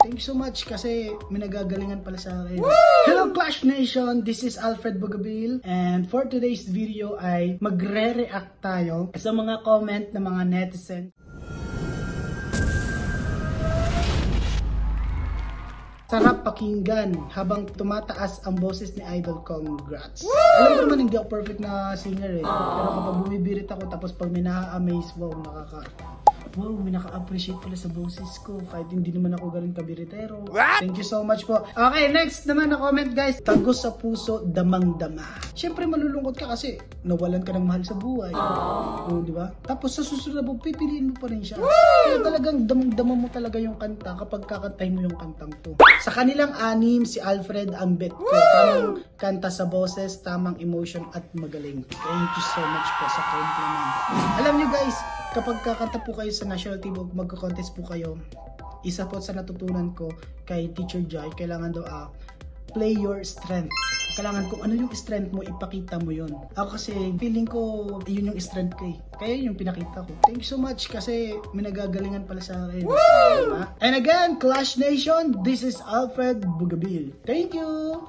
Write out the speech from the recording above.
Thank you so much kasi may nagagalingan pala sa akin. Hello Clash Nation! This is Alfred Bugabil and for today's video ay magre-react tayo sa mga comment ng mga netizen. Sarap pakinggan habang tumataas ang boses ni Idol. Congrats! Alam ko naman hindi ako perfect na singer eh. Pero kapag bumibirit ako tapos pag may na-amaze, wow, may naka-appreciate pala sa boses ko kahit hindi naman ako galing kabiritero. Thank you so much po. Okay, next naman na comment guys. Tagos sa puso, damang-dama. Siyempre malulungkot ka kasi nawalan ka ng mahal sa buhay. Di ba? Tapos sa susunod na pipiliin mo pa rin siya. Kaya talagang damang-dama mo talaga yung kanta kapag kakantahin mo yung kantang to. Sa kanilang anim, si Alfred ang bet ko. Tamang kanta sa boses, tamang emotion at magaling. Thank you so much po sa compliment. Alam nyo guys, kapag kakanta po kayo sa national team o magko-contest po kayo, isa po sa natutunan ko kay Teacher Jai, kailangan daw play your strength. Kailangan kung ano yung strength mo, ipakita mo yun. Ako kasi feeling ko yun yung strength ko eh. Kaya yung pinakita ko. Thank you so much kasi may nagagalingan pala sa akin. Diba? And again, Clash Nation, this is Alfred Bugabil. Thank you!